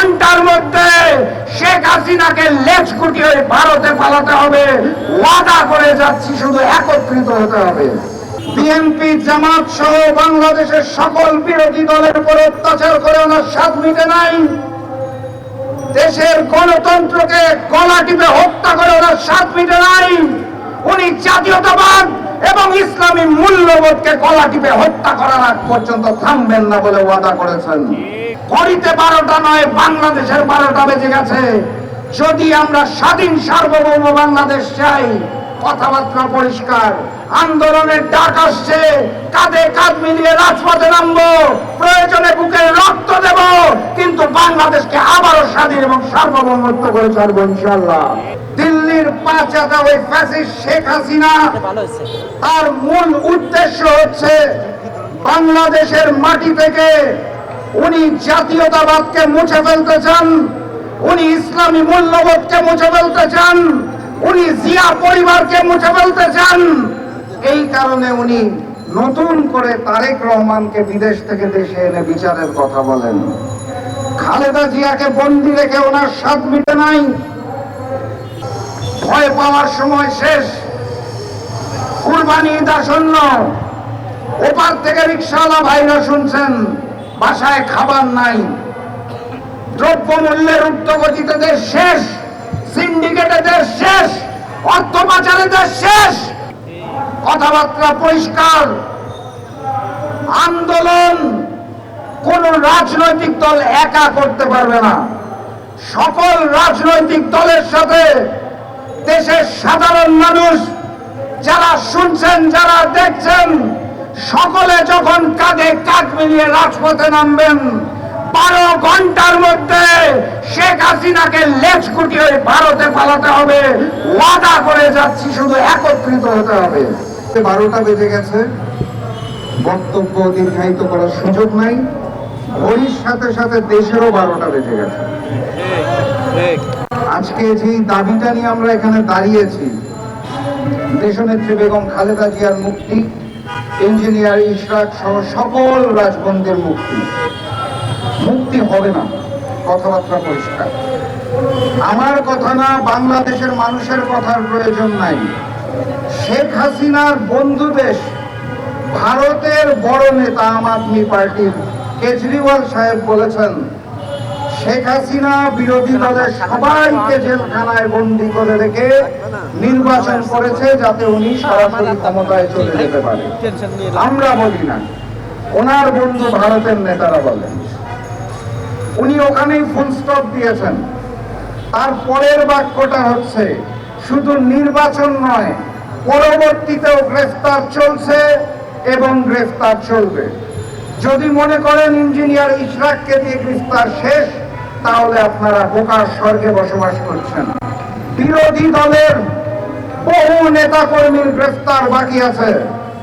ঘন্টার মধ্যে শেখ হাসিনাকে লেজ গুটিয়ে ভারতে পালাতে হবে। ওয়াদা করে যাচ্ছি, শুধু একত্রিত হতে হবে। বিএনপি জামাত সহ বাংলাদেশের সকল বিরোধী দলের উপর অত্যাচার করে ওনার স্বাদ মিটে নাই। দেশের গণতন্ত্রকে গলা টিপে হত্যা করে ওনার স্বাদ মিটে নাই। উনি জাতীয়তাবাদ এবং ইসলামী মূল্যবোধকে গলা টিপে হত্যা করার আগ পর্যন্ত থামবেন না বলে ওয়াদা করেছেন। ঘড়িতে 12টা নয়, বাংলাদেশের 12টা বেজে গেছে। যদি আমরা স্বাধীন সার্বভৌম বাংলাদেশ চাই, কথাবার্তা পরিষ্কার, আন্দোলনের ডাক আসছে, কাঁধে কাঁধ মিলিয়ে রাজপথে নামবো, প্রয়োজনে বুকের রক্ত দেব, কিন্তু বাংলাদেশকে আবারও স্বাধীন এবং সার্বভৌমত্ব করে ছাড়বো ইনশাআল্লাহ। দিল্লির পাঁচাটা ওই ফ্যাসিস্ট শেখ হাসিনা, তার মূল উদ্দেশ্য হচ্ছে বাংলাদেশের মাটি থেকে উনি জাতীয়তাবাদকে মুছে ফেলতে চান, উনি ইসলামী মূল্যবোধকে মুছে ফেলতে চান, উনি জিয়া পরিবারকে মুছে ফেলতে চান। এই কারণে উনি নতুন করে তারেক রহমানকে বিদেশ থেকে দেশে এনে বিচারের কথা বলেন। খালেদা জিয়াকে বন্দী রেখে ওনার স্বাদ মিটে নাই। ভয় পাওয়ার সময় শেষ, কুরবানি ঈদ আসন্ন। ওপার থেকে রিকশাওয়ালা ভাইরা শুনছেন বাসায় খাবার নাই, দ্রব্যমূল্যের ঊর্ধ্বগতিতে দেশ শেষ, সিন্ডিকেটে দেশ শেষ, অর্থ পাচারে দেশ শেষ। কথাবার্তা পরিষ্কার। আন্দোলন কোন রাজনৈতিক দল একা করতে পারবে না। সকল রাজনৈতিক দলের সাথে দেশের সাধারণ মানুষ যারা শুনছেন, যারা দেখছেন, সকলে যখন কাঁধে কাঁধ মিলিয়ে রাজপথে নামবেন, 12 ঘন্টার মধ্যে শেখ হাসিনাকে লেজ গুটিয়ে ভারতে পালাতে হবে। ওয়াদা করে যাচ্ছি, শুধু একত্রিত হতে হবে। 12টা বেজে গেছে, বক্তব্য দীর্ঘায়িত করার সুযোগ নাই। ঘড়ির সাথে সাথে দেশেরও 12টা বেজে গেছে। আজকে যে দাবিটা নিয়ে আমরা এখানে দাঁড়িয়েছি, দেশনেত্রী বেগম খালেদা জিয়ার মুক্তি, ইঞ্জিনিয়ার ইশরাক সহ সকল রাজবন্দির মুক্তি। মুক্তি হবে না, কথাবার্তা পরিষ্কার। আমার কথা না, বাংলাদেশের মানুষের কথার প্রয়োজন নাই। শেখ হাসিনার বন্ধু দেশ ভারতের বড় নেতা আম আদমি পার্টির কেজরিওয়াল সাহেব বলেছেন, শেখ হাসিনা বিরোধী দলের সবাইকে জেলখানায় বন্দী করে রেখে নির্বাচন করেছে যাতে উনি সরাসরি ক্ষমতায় চলে যেতে পারে। আমরা বলি না, ওনার বন্ধু ভারতের নেতারা বলেন। উনি ওখানেই ফুল স্টপ দিয়েছেন। তার পরের বাক্যটা হচ্ছে, শুধু নির্বাচন নয়, পরবর্তীতেও গ্রেফতার চলছে এবং গ্রেফতার চলবে। যদি মনে করেন ইঞ্জিনিয়ার ইশরাককে দিয়ে গ্রেফতার শেষ, তাহলে আপনারা বোকার স্বর্গে বসবাস করছেন। বিরোধী দলের বহু নেতা কর্মীর গ্রেফতার বাকি আছে।